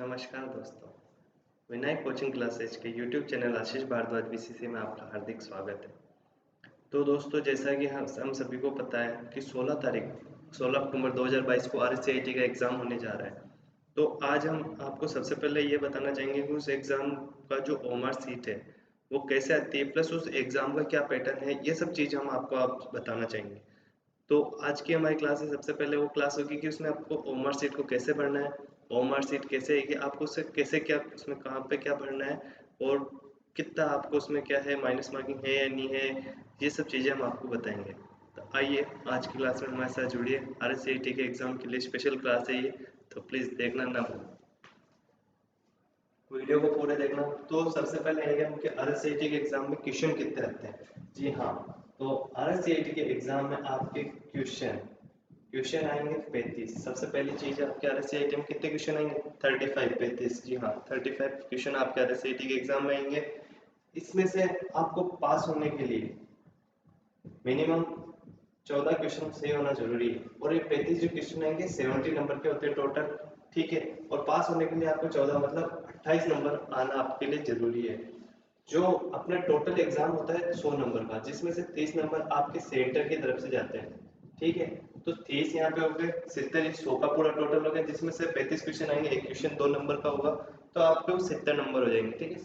नमस्कार दोस्तों, Vinayak coaching classes के यूट्यूब चैनल आशीष भारद्वाज बीसीसी में आपका हार्दिक स्वागत है। तो दोस्तों, जैसा कि हम सभी को पता है कि 16 अक्टूबर 2022 को RSCIT का एग्ज़ाम होने जा रहा है। तो आज हम आपको सबसे पहले ये बताना चाहेंगे कि उस एग्ज़ाम का जो ओमआर सीट है वो कैसे आती है, प्लस उस एग्ज़ाम का क्या पैटर्न है, ये सब चीज़ हम आपको बताना चाहेंगे। तो आज की हमारी क्लास में सबसे पहले वो क्लास होगी कि उसमें आपको ओमआर सीट को कैसे भरना है, ओमआर सीट कैसे है कि आपको उससे कैसे क्या उसमें कहाँ पे क्या भरना है और कितना आपको उसमें क्या है, माइनस मार्किंग है या नहीं है, ये सब चीज़ें हम आपको बताएंगे। तो आइए आज की क्लास में हमारे साथ जुड़िए। RSCIT के एग्ज़ाम के लिए स्पेशल क्लास है ये, तो प्लीज़ देखना ना भूलें, वीडियो को पूरे देखना। तो सबसे पहले आएंगे हम कि RSCIT के एग्ज़ाम में क्वेश्चन कितने आते हैं। जी हाँ, तो RSCIT के एग्ज़ाम में आपके क्वेश्चन आएंगे 35। सबसे पहली चीज़ आपके RSCIT में कितने क्वेश्चन आएंगे, 35। जी हाँ, 35 क्वेश्चन आपके RSCIT के एग्ज़ाम में आएंगे। इसमें से आपको पास होने के लिए मिनिमम 14 क्वेश्चन सही होना जरूरी है, और ये 35 जो क्वेश्चन आएंगे 70 नंबर के होते हैं टोटल, ठीक है। और पास होने के लिए आपको 14 मतलब 28 नंबर आना आपके लिए जरूरी है। जो अपना टोटल एग्जाम होता है 100 नंबर का, जिसमें से 30 नंबर आपके सेंटर की तरफ से जाते हैं, ठीक है। तो 30 यहाँ पे हो गए, 70 100 का पूरा टोटल हो गया, जिसमें से 35 क्वेश्चन आएंगे, एक क्वेश्चन 2 नंबर का होगा, तो आपके वो 70 नंबर हो जाएंगे, ठीक है।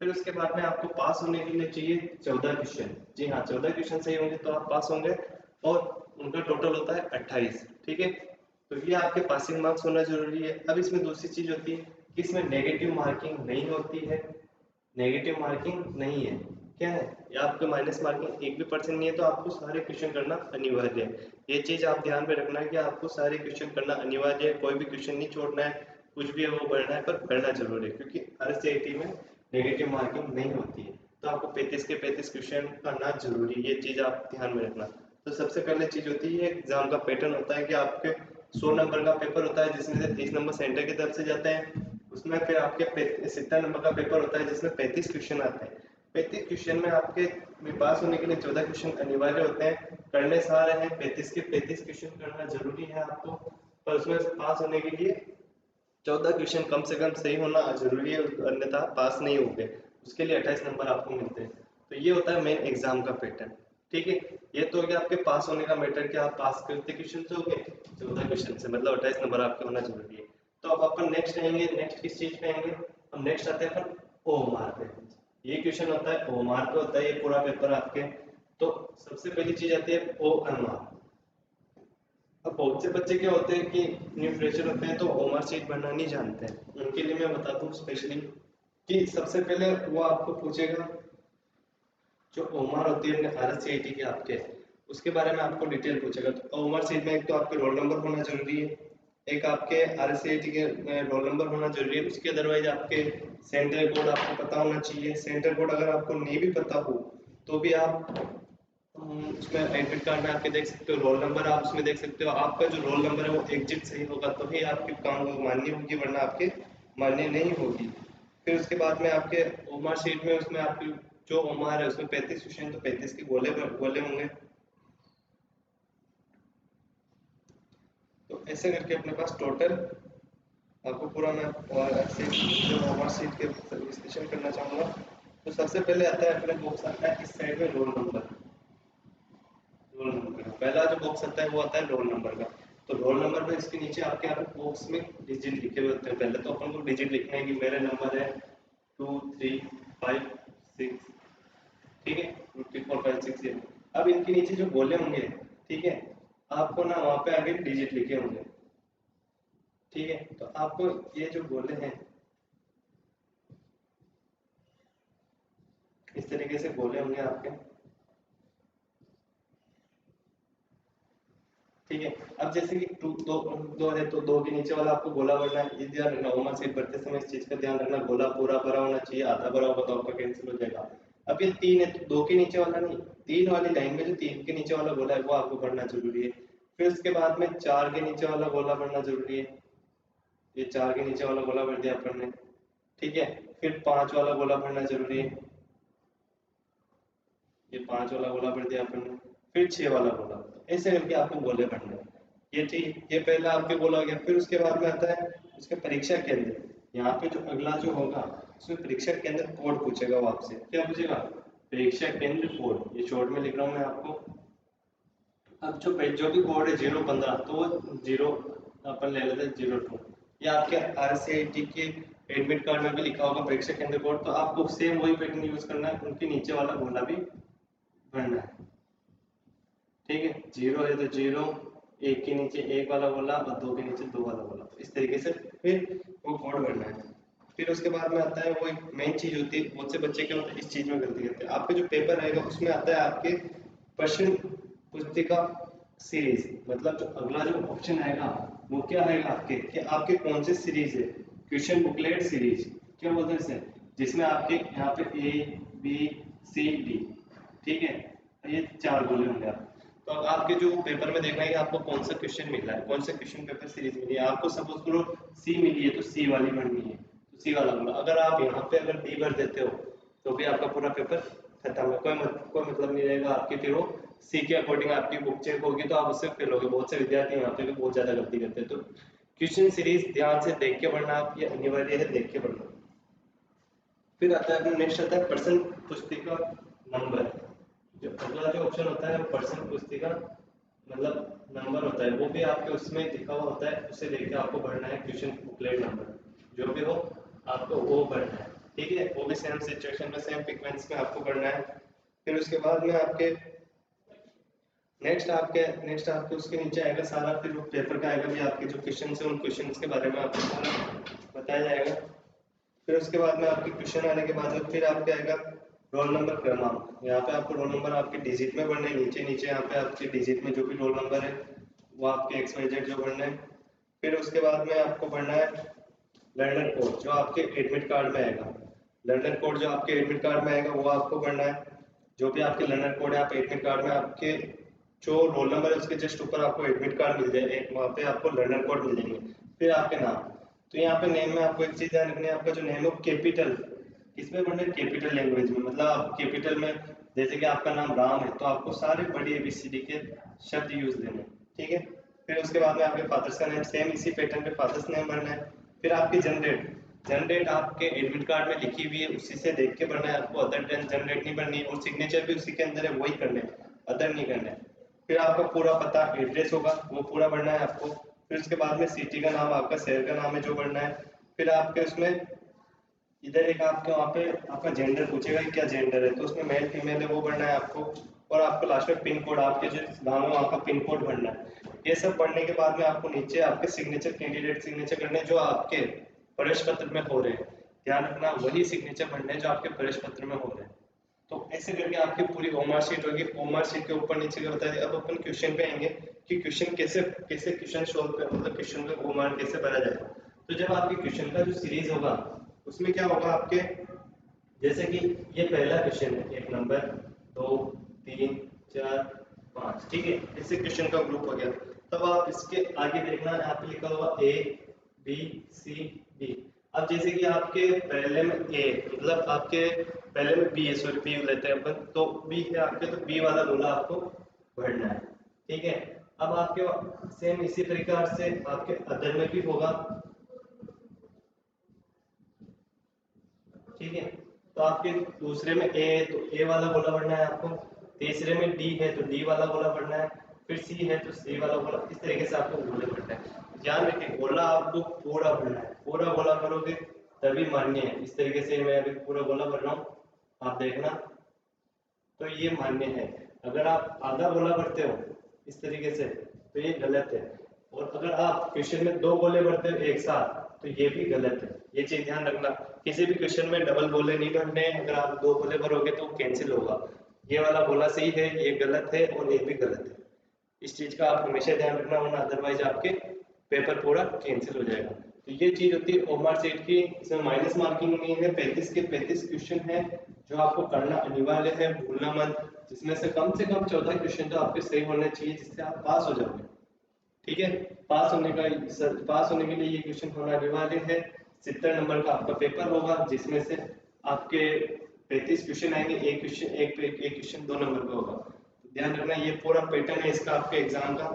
फिर उसके बाद में आपको पास होने के लिए चाहिए 14 क्वेश्चन। जी हाँ, 14 क्वेश्चन सही होंगे तो आप पास होंगे, और उनका टोटल होता है 28, ठीक है। तो ये आपके पासिंग मार्क्स होना जरूरी है। अब इसमें दूसरी चीज होती है कि इसमें नेगेटिव मार्किंग नहीं होती है, नेगेटिव मार्किंग नहीं है। क्या है, या आपके माइनस मार्किंग 1% नहीं है, तो आपको सारे क्वेश्चन करना अनिवार्य है। ये चीज आप ध्यान में रखना है कि आपको सारे क्वेश्चन करना अनिवार्य है, कोई भी क्वेश्चन नहीं छोड़ना है, कुछ भी है वो पढ़ना है, पर पढ़ना जरूर है, क्योंकि RSCIT में नेगेटिव मार्किंग नहीं होती है। तो आपको 35 के 35 क्वेश्चन करना जरूरी है, ये चीज आप ध्यान में रखना। तो सबसे पहले चीज होती है, एग्जाम का पैटर्न होता है कि आपके 100 नंबर का पेपर होता है, जिसमें से 30 नंबर सेंटर की तरफ से जाते हैं। उसमें फिर आपके 70 नंबर का पेपर होता है, जिसमें 35 क्वेश्चन आते हैं। 35 क्वेश्चन में आपके पास होने के लिए 14 क्वेश्चन अनिवार्य होते हैं, करने सारे हैं 35 के 35 क्वेश्चन करना जरूरी है आपको। पर उसमें पास होने के लिए 14 क्वेश्चन कम से कम सही होना जरूरी है, अन्यथा पास नहीं होंगे। उसके लिए 28 नंबर आपको मिलते हैं। तो ये होता है मेन एग्जाम का पैटर्न, ठीक है। ये तो हो गया आपके पास होने का मैटर कि आप पास करते क्वेश्चन से हो गए 14 क्वेश्चन से, मतलब 28 नंबर आपके होना जरूरी है। तो अब अपन नेक्स्ट आएंगे, नेक्स्ट किस चीज पे आएंगे, हम नेक्स्ट आते हैं अपन ओएमआर पे। ये क्वेश्चन होता है ओएमआर पे, होता है ये पूरा पेपर आपके। तो सबसे पहली चीज आती है ओएमआर। अब बहुत से बच्चे क्या होते हैं कि न्यू फ्रेशर होते हैं, तो ओमआर शीट बनना नहीं जानते हैं। उनके लिए मैं बताता हूँ स्पेशली कि सबसे पहले वो आपको पूछेगा जो ओमआर होती है अपने RSCIT के आपके, उसके बारे में आपको डिटेल पूछेगा। तो ओमआर शीट में एक तो आपके रोल नंबर होना जरूरी है, एक आपके RSCIT के रोल नंबर होना जरूरी है, उसके अदरवाइज आपके सेंटर कोड आपको पता होना चाहिए। सेंटर कोड अगर आपको नहीं भी पता हो तो भी आप उसमें एडमिट कार्ड में आपके देख सकते हो, रोल नंबर आप उसमें देख सकते हो। आपका जो रोल नंबर है वो एग्जिट सही होगा तो ही आपकी काम मान्य होगी, वरना आपके मान्य नहीं होगी। फिर उसके बाद में आपके ओमार शीट में, उसमें आपकी जो ओमार है उसमें 35 क्वेश्चन, तो 35 के गोले गोले होंगे। तो ऐसे करके अपने पास टोटल आपको पूरा मैं जो ओमार शीट के विश्लेषण करना चाहूँगा। तो सबसे पहले आता है अपने बॉक्स आता है इस साइड में रोल नंबर। रोल नंबर का पहला जो बॉक्स आता है वो आता है रोल नंबर का। तो रोल नंबर में इसके नीचे आपके यहाँ पे बॉक्स में डिजिट लिखे हुए होते हैं। पहले तो अपन को डिजिट लिखना है कि मेरा नंबर है 2 3 5 6, ठीक है, 2 3 4 5 6 ये। अब इनके नीचे जो गोले होंगे, ठीक है, आपको ना वहाँ पे आगे डिजिट लिखे होंगे, ठीक है। तो आपको ये जो गोले हैं इस तरीके से गोले होंगे आपके, ठीक है। अब जैसे कि टू दो दो है, तो दो के नीचे वाला आपको गोला भरना है, ये ध्यान रखना। ओमर सीट भरते समय इस चीज का ध्यान रखना, गोला पूरा भरा होना चाहिए, आधा भरा होगा तो आपका कैंसिल हो जाएगा। अब ये तीन है तो दो के नीचे वाला नहीं, तीन वाली लाइन में जो तीन के नीचे वाला गोला है वो आपको भरना जरूरी है। फिर उसके बाद में चार के नीचे वाला गोला भरना जरूरी है, ये चार के नीचे वाला गोला भर दिया अपन ने, ठीक है। फिर पांच वाला गोला भरना जरूरी है, ये पांच वाला गोला भर दिया अपन ने। फिर छह वाला गोला, ऐसे करके आपको गोले भरने हैं। ये ठीक, ये पहला आपके गोला हो गया। फिर उसके बाद में आता है उसके परीक्षा केंद्र। यहाँ पे जो अगला जो होगा उसमें परीक्षा केंद्र कोड पूछेगा वो आपसे। क्या पूछेगा? परीक्षा केंद्र कोड। ये शॉर्ट में लिख रहा हूँ मैं आपको। अब जो भी कोड है 015, तो वो जीरो अपन ले लेते हैं 02। ये आपके RCIT के एडमिट कार्ड में भी लिखा होगा परीक्षा केंद्र कोड, तो आपको सेम वही पैटर्न यूज करना है, उनके नीचे वाला गोला भी भरना है। ठीक है, 0 है तो 0, 1 के नीचे 1 वाला गोला और 2 के नीचे 2 वाला गोला, इस तरीके से फिर वो कोड भरना है। फिर उसके बाद में आता है वो एक मेन चीज होती है, बहुत से बच्चे क्या होता है इस चीज में गलती करते हैं। आपके जो पेपर आएगा उसमें आता है आपके प्रश्न पुस्तिका सीरीज, मतलब जो अगला जो ऑप्शन आएगा वो क्या आएगा आपके कि आपके कौन से सीरीज है, क्वेश्चन बुकलेट सीरीज क्या बोलते हैं इसे, जिसमें आपके यहाँ पे A B C D, ठीक है, ये 4 गोले होंगे आप। तो अब आपके जो पेपर में देखना है कि आपको कौन सा क्वेश्चन मिला है, कौन सा क्वेश्चन पेपर सीरीज मिली है। आपको सपोज करो सी मिली है तो सी वाली भरनी है, तो सी वाला बोला। अगर आप यहाँ पे अगर डी भर देते हो तो भी आपका पूरा पेपर खत्म है, कोई मतलब नहीं रहेगा आपकी। फिर वो सी के अकॉर्डिंग आपकी बुक चेक होगी तो आप उससे फेल होगे। बहुत से विद्यार्थी यहाँ पे भी बहुत ज्यादा गलती करते हैं। तो क्वेश्चन सीरीज ध्यान से देख के पढ़ना, आप ये अनिवार्य है देख के पढ़ना। फिर आता है नेक्स्ट आता है प्रश्न पुस्तिका नंबर। जो अगला जो ऑप्शन होता है प्रश्न पुस्तिका मतलब नंबर होता है, वो भी आपके उसमें लिखा हुआ होता है, उसे लेके आपको भरना है। क्वेश्चन बुकलेट नंबर जो भी हो आपको वो भरना है, ठीक है। वो भी सेम सिचुएशन में सेम सीक्वेंस में आपको भरना है। फिर उसके बाद में आपके नेक्स्ट आपके उसके नीचे आएगा सारा, फिर वो पेपर का आएगा भी आपके जो क्वेश्चन है उन क्वेश्चन के बारे में आपको सारा बताया जाएगा। फिर उसके बाद में आपके क्वेश्चन आने के बाद में फिर आपके आएगा रोल नंबर क्रमांक। यहाँ पे आपको रोल नंबर आपके डिजिट में भरने, नीचे नीचे यहाँ पे आपके डिजिट में जो भी रोल नंबर है वो आपके XYZ जो भरना है। फिर उसके बाद में आपको भरना है लर्नर कोड जो आपके एडमिट कार्ड में आएगा। लर्नर कोड जो आपके एडमिट कार्ड में आएगा वो आपको भरना है। जो भी आपके लर्नर कोड है आप एडमिट कार्ड में आपके जो रोल नंबर है उसके जस्ट ऊपर आपको एडमिट कार्ड मिल जाए, एक वहाँ पे आपको लर्नर कोड मिल जाएंगे। फिर आपके नाम, तो यहाँ पे नेम में आपको एक चीज ध्यान रखनी है, आपका जो नेम है वो कैपिटल इसमें बनना है, कैपिटल लैंग्वेज में। मतलब आप कैपिटल में जैसे कि आपका नाम राम है तो आपको सारे बड़ी ABCD के शब्द यूज देने, ठीक है। फिर उसके बाद में आपके फादर्स का नेम सेम इसी पैटर्न पे फादर्स नेम भरना है। फिर आपकी जनरेट आपके एडमिट कार्ड में लिखी हुई है उसी से देख के भरना है आपको, अदर जनरेट नहीं भरनी है। और सिग्नेचर भी उसी के अंदर है वही करने, अदर नहीं करना है। फिर आपका पूरा पता एड्रेस होगा वो पूरा भरना है आपको। फिर उसके बाद में सिटी का नाम, आपका शहर का नाम है जो भरना है। फिर आपके उसमें इधर एक आपके वहाँ पे आपका जेंडर पूछेगा कि क्या जेंडर है, तो उसमें मेल फीमेल है वो भरना है आपको। और आपको लास्ट में पिन कोड, आपके जो गाँव है वहाँ का पिन कोड भरना है। ये सब भरने के बाद में आपको नीचे आपके सिग्नेचर, कैंडिडेट सिग्नेचर करने जो आपके प्रवेश पत्र में हो रहे हैं। ध्यान रखना वही सिग्नेचर भरने जो आपके प्रवेश पत्र में हो रहे हैं। तो ऐसे करके आपकी पूरी ओमार शीट होगी। ओमार शीट के ऊपर नीचे का बता दिया। अब अपन क्वेश्चन पे आएंगे कि क्वेश्चन कैसे कैसे क्वेश्चन सॉल्व कर, मतलब क्वेश्चन का ओमार कैसे भरा जाए। तो जब आपके क्वेश्चन का जो सीरीज होगा उसमें क्या होगा आपके, जैसे कि ये पहला क्वेश्चन है 1 नंबर 2 3 4 5, ठीक है, इससे क्वेश्चन का ग्रुप हो गया। तब आप इसके आगे देखना यहाँ पे लिखा हुआ ABCD। अब जैसे कि आपके पहले में A मतलब आपके पहले में B है, सॉरी B लेते हैं अपन, तो B है आपके, तो B वाला गोला आपको भरना है, ठीक है। अब आपके सेम इसी प्रकार से आपके अदर में भी होगा, ठीक है। तो आपके दूसरे में ए है तो ए वाला गोला भरना है आपको। तीसरे में डी है तो डी वाला गोला भरना है। फिर सी है तो सी वाला गोला, इस तरीके से आपको गोले भरना है। ध्यान रखिए गोला आपको पूरा भरना है, पूरा गोला भरोगे तभी मान्य है। इस तरीके से मैं अभी पूरा गोला भर रहा हूँ, आप देखना, तो ये मान्य है। अगर आप आधा गोला भरते हो इस तरीके से तो ये गलत है। और अगर आप क्वेश्चन में 2 गोले भरते हो एक साथ तो ये भी गलत है। ये चीज ध्यान रखना, किसी भी क्वेश्चन में डबल गोले नहीं भरने हैं। अगर आप 2 गोले भरोगे तो कैंसिल होगा। ये वाला गोला सही है, ये गलत है और ये भी गलत है। इस चीज का आप हमेशा ध्यान रखना, वरना अदरवाइज आपके पेपर पूरा कैंसिल हो जाएगा। तो ये चीज होती है ओमार सेट की। इसमें माइनस मार्किंग नहीं है, 35 के 35 क्वेश्चन है जो आपको करना अनिवार्य है, भूलना मत। जिसमें से कम 14 क्वेश्चन तो आपके सही होने चाहिए जिससे आप पास हो जाओगे, ठीक है। पास होने के लिए ये क्वेश्चन होना अनिवार्य है। 70 नंबर का आपका पेपर होगा जिसमें से आपके 35 क्वेश्चन आएंगे, एक क्वेश्चन 2 नंबर का होगा। तो ध्यान रखना ये पूरा पैटर्न है इसका आपके एग्जाम का,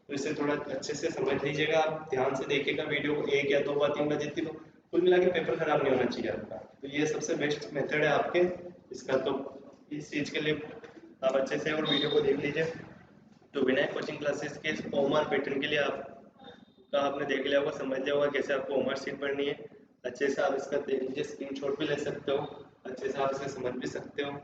तो इसे थोड़ा अच्छे से समझ लीजिएगा। आप ध्यान से देखिएगा वीडियो को, 1 या 2 बार 3 बार जितनी कुल मिला के पेपर खराब नहीं होना चाहिए आपका। तो ये सबसे बेस्ट मेथड है आपके इसका। तो इस चीज़ के लिए आप अच्छे से और वीडियो को देख लीजिए। तो विनायक कोचिंग क्लासेस के ओमआर पैटर्न के लिए आपका आपने देख लिया होगा, समझ लिया होगा कैसे आपको ओमआर शीट पढ़नी है। अच्छे से आप इसका देख लीजिए, स्क्रीनशॉट भी ले सकते हो, अच्छे से आप इसे समझ भी सकते हो।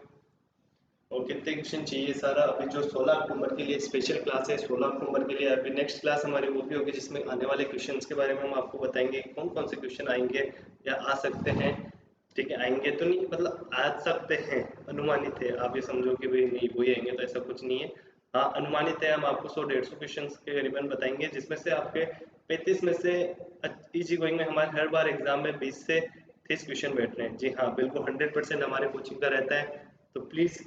और कितने क्वेश्चन चाहिए सारा, अभी जो 16 अक्टूबर के लिए स्पेशल क्लास है, 16 अक्टूबर के लिए अभी नेक्स्ट क्लास हमारी वो भी होगी जिसमें आने वाले क्वेश्चंस के बारे में हम आपको बताएंगे कौन कौन से क्वेश्चन आएंगे या आ सकते हैं। ठीक है, आएंगे तो नहीं, मतलब आ सकते हैं, अनुमानित है। आप ये समझो कि भाई नहीं वही आएंगे, तो ऐसा कुछ नहीं है। हाँ, अनुमानित है। हम आपको 100-150 क्वेश्चन के करीबन बताएंगे, जिसमें से आपके 35 में से इजी गोइंग में हमारे हर बार एग्जाम में 20 से 30 क्वेश्चन बैठ रहे हैं। जी हाँ, बिल्कुल 100% हमारे कोचिंग का रहता है। तो प्लीज़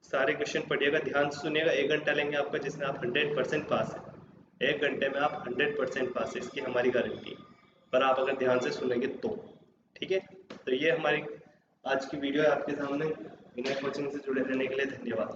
सारे क्वेश्चन पढ़िएगा, ध्यान से सुनिएगा। 1 घंटा लेंगे आपका, जिसमें आप 100% पास है। 1 घंटे में आप 100% पास है, इसकी हमारी गारंटी है। पर आप अगर ध्यान से सुनेंगे तो। ठीक है, तो ये हमारी आज की वीडियो है आपके सामने। विनय कोचिंग से जुड़े रहने के लिए धन्यवाद।